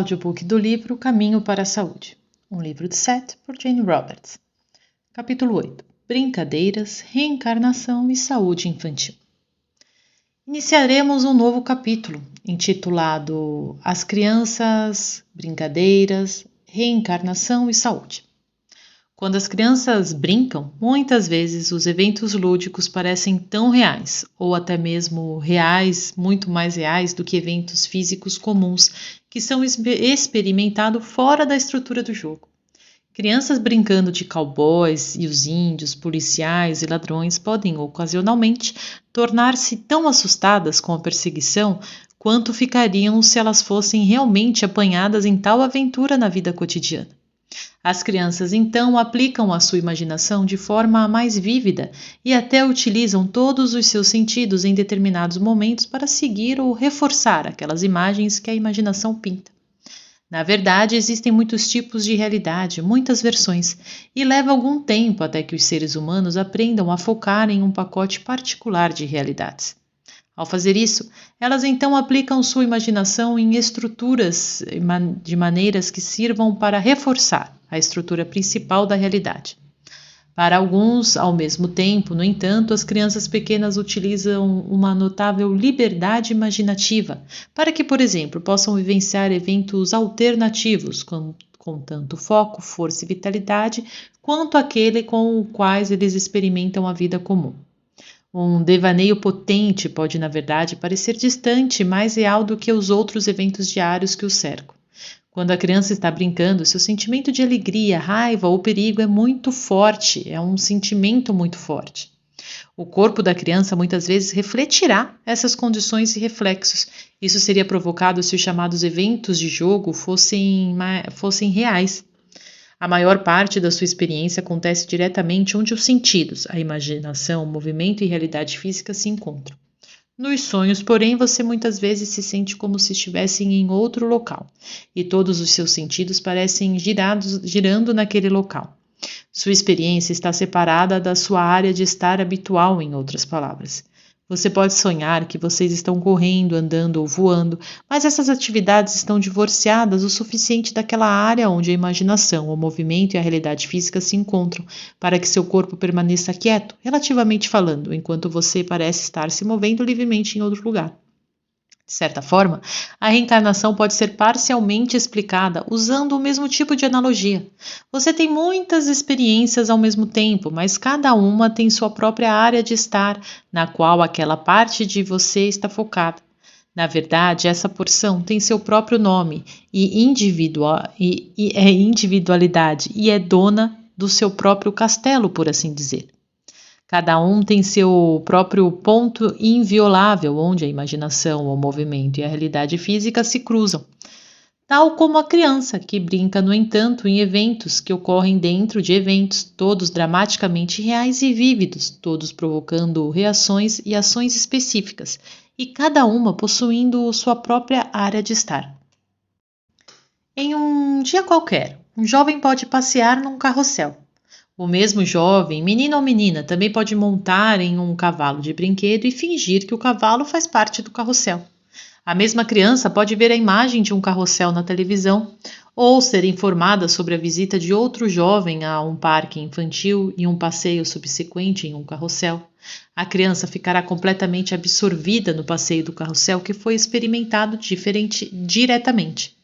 audiobook do livro Caminho para a Saúde, um livro de Seth por Jane Roberts. Capítulo 8. Brincadeiras, Reencarnação e Saúde Infantil. Iniciaremos um novo capítulo, intitulado As Crianças, Brincadeiras, Reencarnação e Saúde. Quando as crianças brincam, muitas vezes os eventos lúdicos parecem tão reais, ou até mesmo reais, muito mais reais do que eventos físicos comuns que são experimentados fora da estrutura do jogo. Crianças brincando de cowboys e os índios, policiais e ladrões podem, ocasionalmente, tornar-se tão assustadas com a perseguição quanto ficariam se elas fossem realmente apanhadas em tal aventura na vida cotidiana. As crianças, então, aplicam a sua imaginação de forma mais vívida e até utilizam todos os seus sentidos em determinados momentos para seguir ou reforçar aquelas imagens que a imaginação pinta. Na verdade, existem muitos tipos de realidade, muitas versões, e leva algum tempo até que os seres humanos aprendam a focar em um pacote particular de realidades. Ao fazer isso, elas então aplicam sua imaginação em estruturas de maneiras que sirvam para reforçar a estrutura principal da realidade. Para alguns, ao mesmo tempo, no entanto, as crianças pequenas utilizam uma notável liberdade imaginativa para que, por exemplo, possam vivenciar eventos alternativos com tanto foco, força e vitalidade quanto aquele com os quais eles experimentam a vida comum. Um devaneio potente pode, na verdade, parecer distante e mais real do que os outros eventos diários que o cercam. Quando a criança está brincando, seu sentimento de alegria, raiva ou perigo é muito forte, é um sentimento muito forte. O corpo da criança muitas vezes refletirá essas condições e reflexos. Isso seria provocado se os chamados eventos de jogo fossem reais. A maior parte da sua experiência acontece diretamente onde os sentidos, a imaginação, o movimento e a realidade física se encontram. Nos sonhos, porém, você muitas vezes se sente como se estivesse em outro local, e todos os seus sentidos parecem girando naquele local. Sua experiência está separada da sua área de estar habitual, em outras palavras. Você pode sonhar que vocês estão correndo, andando ou voando, mas essas atividades estão divorciadas o suficiente daquela área onde a imaginação, o movimento e a realidade física se encontram, para que seu corpo permaneça quieto, relativamente falando, enquanto você parece estar se movendo livremente em outro lugar. De certa forma, a reencarnação pode ser parcialmente explicada usando o mesmo tipo de analogia. Você tem muitas experiências ao mesmo tempo, mas cada uma tem sua própria área de estar, na qual aquela parte de você está focada. Na verdade, essa porção tem seu próprio nome e é individualidade e é dona do seu próprio castelo, por assim dizer. Cada um tem seu próprio ponto inviolável, onde a imaginação, o movimento e a realidade física se cruzam. Tal como a criança, que brinca, no entanto, em eventos que ocorrem dentro de eventos, todos dramaticamente reais e vívidos, todos provocando reações e ações específicas, e cada uma possuindo sua própria área de estar. Em um dia qualquer, um jovem pode passear num carrossel. O mesmo jovem, menino ou menina, também pode montar em um cavalo de brinquedo e fingir que o cavalo faz parte do carrossel. A mesma criança pode ver a imagem de um carrossel na televisão ou ser informada sobre a visita de outro jovem a um parque infantil e um passeio subsequente em um carrossel. A criança ficará completamente absorvida no passeio do carrossel que foi experimentado diretamente.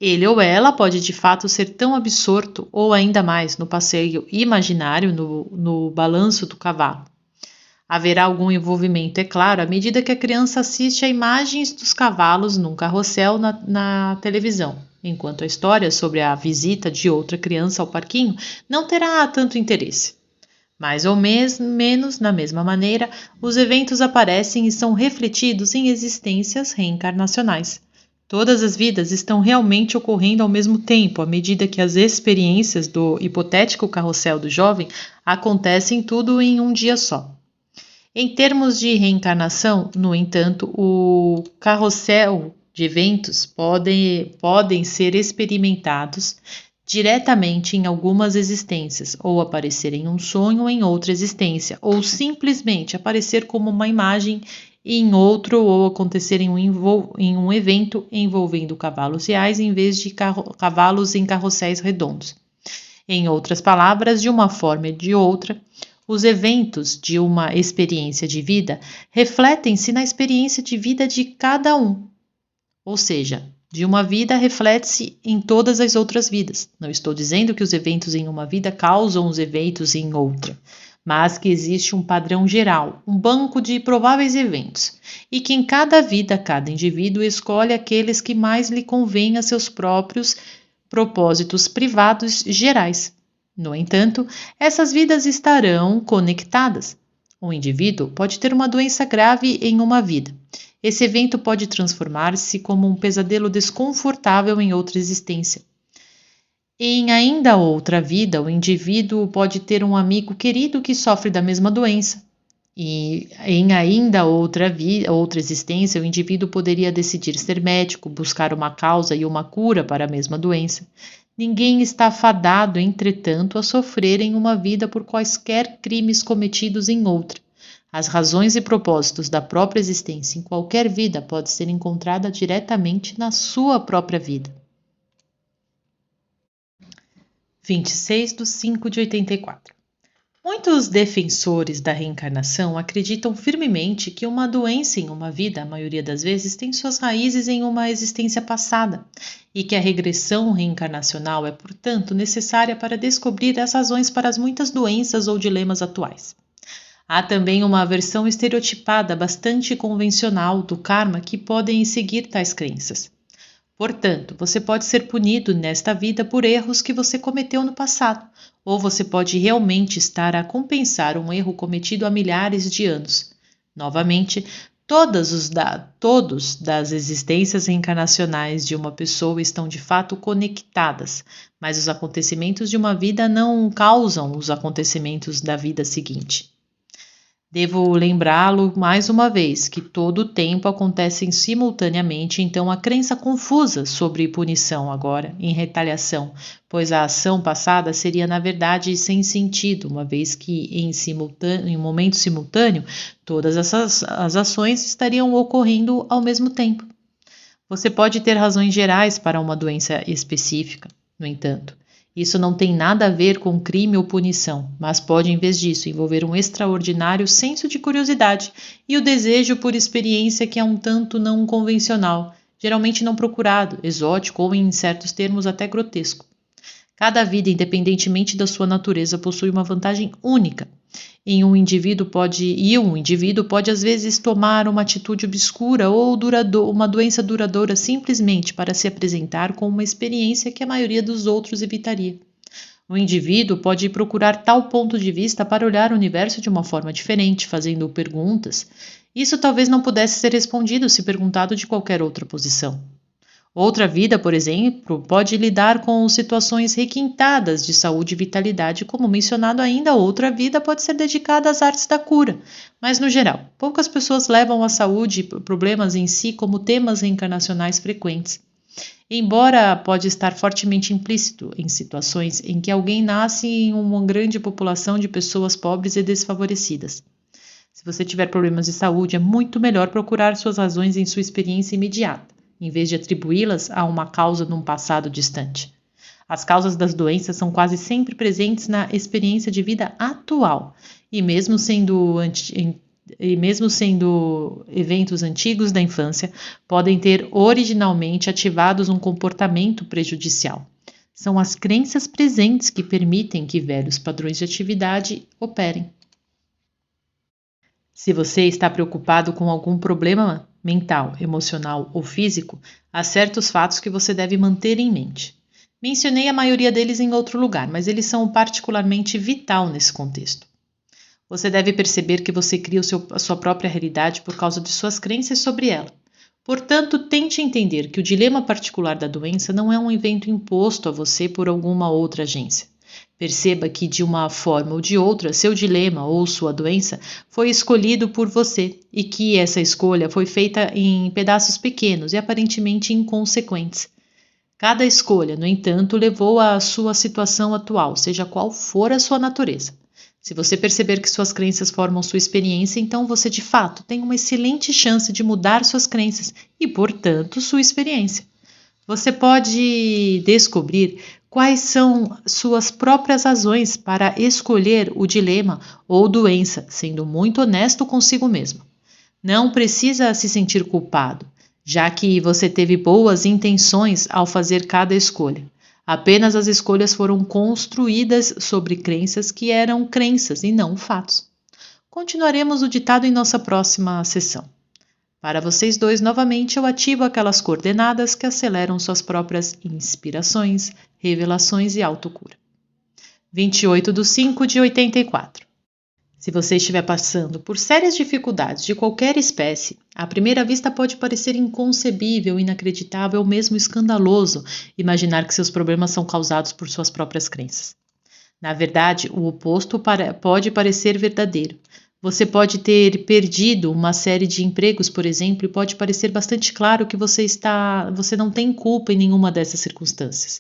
Ele ou ela pode de fato ser tão absorto ou ainda mais no passeio imaginário no balanço do cavalo. Haverá algum envolvimento, é claro, à medida que a criança assiste a imagens dos cavalos num carrossel na televisão, enquanto a história sobre a visita de outra criança ao parquinho não terá tanto interesse. Mais ou menos, na mesma maneira, os eventos aparecem e são refletidos em existências reencarnacionais. Todas as vidas estão realmente ocorrendo ao mesmo tempo, à medida que as experiências do hipotético carrossel do jovem acontecem tudo em um dia só. Em termos de reencarnação, no entanto, o carrossel de eventos podem ser experimentados diretamente em algumas existências, ou aparecer em um sonho ou em outra existência, ou simplesmente aparecer como uma imagem em outro ou acontecer em um evento envolvendo cavalos reais em vez de cavalos em carrosséis redondos. Em outras palavras, de uma forma ou de outra, os eventos de uma experiência de vida refletem-se na experiência de vida de cada um. Ou seja, de uma vida reflete-se em todas as outras vidas. Não estou dizendo que os eventos em uma vida causam os eventos em outra, mas que existe um padrão geral, um banco de prováveis eventos, e que em cada vida, cada indivíduo escolhe aqueles que mais lhe convêm a seus próprios propósitos privados gerais. No entanto, essas vidas estarão conectadas. Um indivíduo pode ter uma doença grave em uma vida. Esse evento pode transformar-se como um pesadelo desconfortável em outra existência. Em ainda outra vida, o indivíduo pode ter um amigo querido que sofre da mesma doença. E em ainda outra existência, o indivíduo poderia decidir ser médico, buscar uma causa e uma cura para a mesma doença. Ninguém está fadado, entretanto, a sofrer em uma vida por quaisquer crimes cometidos em outra. As razões e propósitos da própria existência em qualquer vida pode ser encontrada diretamente na sua própria vida. 26/5/84. Muitos defensores da reencarnação acreditam firmemente que uma doença em uma vida, a maioria das vezes, tem suas raízes em uma existência passada e que a regressão reencarnacional é, portanto, necessária para descobrir as razões para as muitas doenças ou dilemas atuais. Há também uma versão estereotipada bastante convencional do karma que podem seguir tais crenças. Portanto, você pode ser punido nesta vida por erros que você cometeu no passado, ou você pode realmente estar a compensar um erro cometido há milhares de anos. Novamente, todos das existências reencarnacionais de uma pessoa estão de fato conectadas, mas os acontecimentos de uma vida não causam os acontecimentos da vida seguinte. Devo lembrá-lo mais uma vez que todo o tempo acontecem simultaneamente, então a crença confusa sobre punição agora, em retaliação, pois a ação passada seria na verdade sem sentido, uma vez que em um momento simultâneo todas as ações estariam ocorrendo ao mesmo tempo. Você pode ter razões gerais para uma doença específica, no entanto. Isso não tem nada a ver com crime ou punição, mas pode, em vez disso, envolver um extraordinário senso de curiosidade e o desejo por experiência que é um tanto não convencional, geralmente não procurado, exótico ou, em certos termos, até grotesco. Cada vida, independentemente da sua natureza, possui uma vantagem única. Um indivíduo pode às vezes tomar uma atitude obscura ou uma doença duradoura simplesmente para se apresentar com uma experiência que a maioria dos outros evitaria. O indivíduo pode procurar tal ponto de vista para olhar o universo de uma forma diferente, fazendo perguntas. Isso talvez não pudesse ser respondido se perguntado de qualquer outra posição. Outra vida, por exemplo, pode lidar com situações requintadas de saúde e vitalidade, como mencionado ainda, outra vida pode ser dedicada às artes da cura. Mas, no geral, poucas pessoas levam a saúde e problemas em si como temas reencarnacionais frequentes. Embora pode estar fortemente implícito em situações em que alguém nasce em uma grande população de pessoas pobres e desfavorecidas. Se você tiver problemas de saúde, é muito melhor procurar suas razões em sua experiência imediata, em vez de atribuí-las a uma causa num passado distante. As causas das doenças são quase sempre presentes na experiência de vida atual, e mesmo sendo eventos antigos da infância, podem ter originalmente ativados um comportamento prejudicial. São as crenças presentes que permitem que velhos padrões de atividade operem. Se você está preocupado com algum problema mental, emocional ou físico, há certos fatos que você deve manter em mente. Mencionei a maioria deles em outro lugar, mas eles são particularmente vital nesse contexto. Você deve perceber que você cria a sua própria realidade por causa de suas crenças sobre ela. Portanto, tente entender que o dilema particular da doença não é um evento imposto a você por alguma outra agência. Perceba que, de uma forma ou de outra, seu dilema ou sua doença foi escolhido por você e que essa escolha foi feita em pedaços pequenos e aparentemente inconsequentes. Cada escolha, no entanto, levou à sua situação atual, seja qual for a sua natureza. Se você perceber que suas crenças formam sua experiência, então você de fato tem uma excelente chance de mudar suas crenças e, portanto, sua experiência. Você pode descobrir quais são suas próprias razões para escolher o dilema ou doença, sendo muito honesto consigo mesmo. Não precisa se sentir culpado, já que você teve boas intenções ao fazer cada escolha. Apenas as escolhas foram construídas sobre crenças que eram crenças e não fatos. Continuaremos o ditado em nossa próxima sessão. Para vocês dois, novamente, eu ativo aquelas coordenadas que aceleram suas próprias inspirações, revelações e autocura. 28/5/84. Se você estiver passando por sérias dificuldades de qualquer espécie, à primeira vista pode parecer inconcebível, inacreditável ou mesmo escandaloso imaginar que seus problemas são causados por suas próprias crenças. Na verdade, o oposto pode parecer verdadeiro. Você pode ter perdido uma série de empregos, por exemplo, e pode parecer bastante claro que você não tem culpa em nenhuma dessas circunstâncias.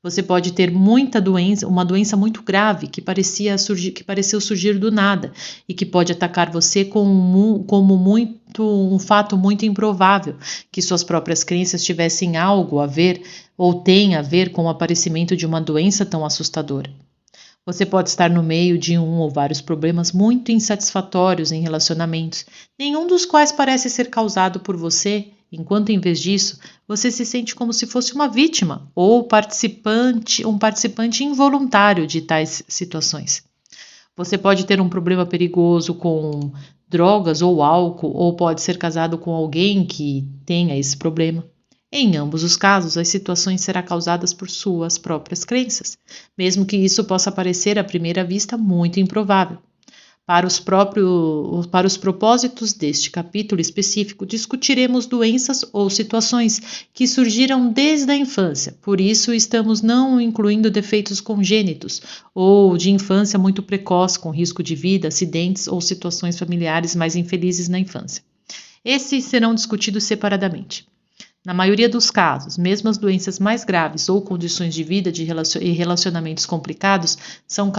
Você pode ter uma doença muito grave que pareceu surgir do nada e que pode atacar você como um fato muito improvável, que suas próprias crenças tivessem algo a ver ou têm a ver com o aparecimento de uma doença tão assustadora. Você pode estar no meio de um ou vários problemas muito insatisfatórios em relacionamentos, nenhum dos quais parece ser causado por você, enquanto em vez disso, você se sente como se fosse uma vítima ou um participante involuntário de tais situações. Você pode ter um problema perigoso com drogas ou álcool, ou pode ser casado com alguém que tenha esse problema. Em ambos os casos, as situações serão causadas por suas próprias crenças, mesmo que isso possa parecer à primeira vista muito improvável. Para os propósitos deste capítulo específico, discutiremos doenças ou situações que surgiram desde a infância, por isso estamos não incluindo defeitos congênitos ou de infância muito precoce, com risco de vida, acidentes ou situações familiares mais infelizes na infância. Esses serão discutidos separadamente. Na maioria dos casos, mesmo as doenças mais graves ou condições de vida e relacionamentos complicados são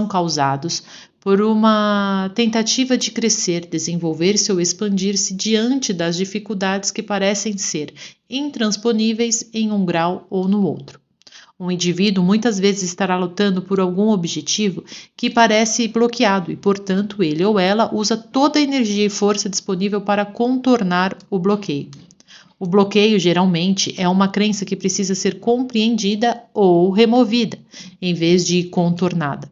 causados por uma tentativa de crescer, desenvolver-se ou expandir-se diante das dificuldades que parecem ser intransponíveis em um grau ou no outro. Um indivíduo muitas vezes estará lutando por algum objetivo que parece bloqueado e, portanto, ele ou ela usa toda a energia e força disponível para contornar o bloqueio. O bloqueio, geralmente, é uma crença que precisa ser compreendida ou removida, em vez de contornada.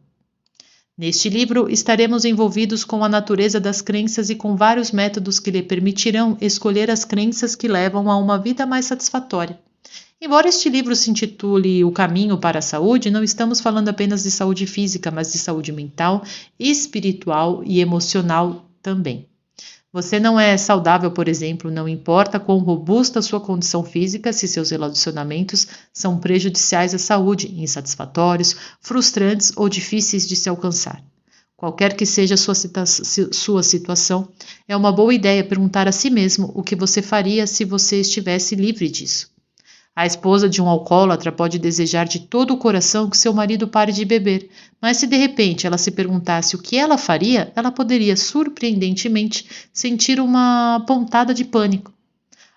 Neste livro, estaremos envolvidos com a natureza das crenças e com vários métodos que lhe permitirão escolher as crenças que levam a uma vida mais satisfatória. Embora este livro se intitule O Caminho para a Saúde, não estamos falando apenas de saúde física, mas de saúde mental, espiritual e emocional também. Você não é saudável, por exemplo, não importa quão robusta a sua condição física, se seus relacionamentos são prejudiciais à saúde, insatisfatórios, frustrantes ou difíceis de se alcançar. Qualquer que seja a sua situação, é uma boa ideia perguntar a si mesmo o que você faria se você estivesse livre disso. A esposa de um alcoólatra pode desejar de todo o coração que seu marido pare de beber, mas se de repente ela se perguntasse o que ela faria, ela poderia surpreendentemente sentir uma pontada de pânico.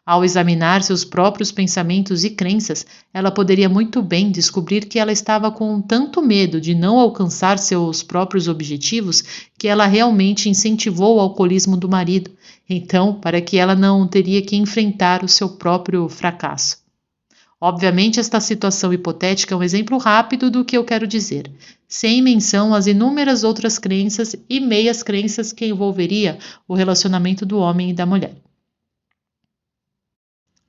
Ao examinar seus próprios pensamentos e crenças, ela poderia muito bem descobrir que ela estava com tanto medo de não alcançar seus próprios objetivos que ela realmente incentivou o alcoolismo do marido, então, para que ela não teria que enfrentar o seu próprio fracasso. Obviamente, esta situação hipotética é um exemplo rápido do que eu quero dizer, sem menção às inúmeras outras crenças e meias crenças que envolveria o relacionamento do homem e da mulher.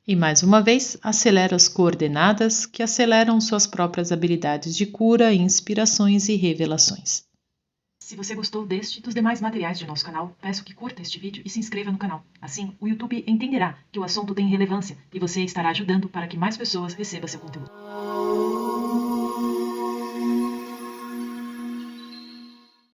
E mais uma vez, acelera as coordenadas que aceleram suas próprias habilidades de cura, inspirações e revelações. Se você gostou deste e dos demais materiais de nosso canal, peço que curta este vídeo e se inscreva no canal. Assim, o YouTube entenderá que o assunto tem relevância e você estará ajudando para que mais pessoas recebam seu conteúdo.